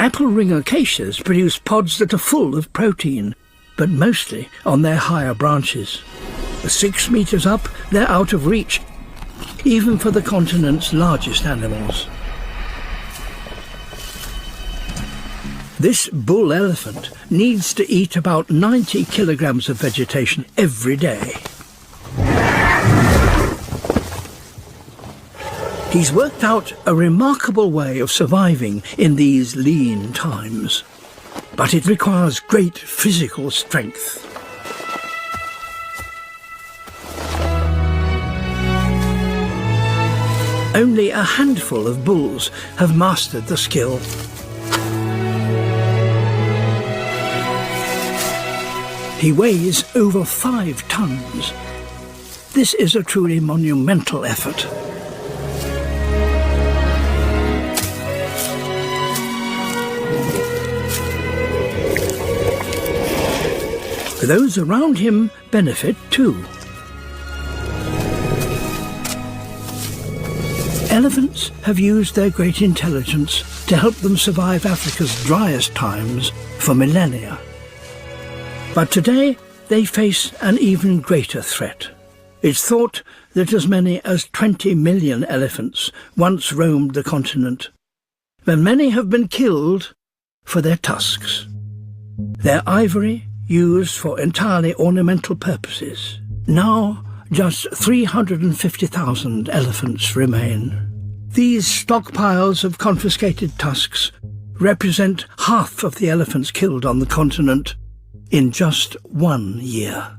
Apple ring acacias produce pods that are full of protein, but mostly on their higher branches. 6 meters up, they're out of reach, even for the continent's largest animals. This bull elephant needs to eat about 90 kilograms of vegetation every day. He's worked out a remarkable way of surviving in these lean times, but it requires great physical strength. Only a handful of bulls have mastered the skill. He weighs over 5 tons. This is a truly monumental effort. Those around him benefit too. Elephants have used their great intelligence to help them survive Africa's driest times for millennia. But today they face an even greater threat. It's thought that as many as 20 million elephants once roamed the continent, but many have been killed for their tusks. Their ivory used for entirely ornamental purposes. Now, just 350,000 elephants remain. These stockpiles of confiscated tusks represent half of the elephants killed on the continent in just 1 year.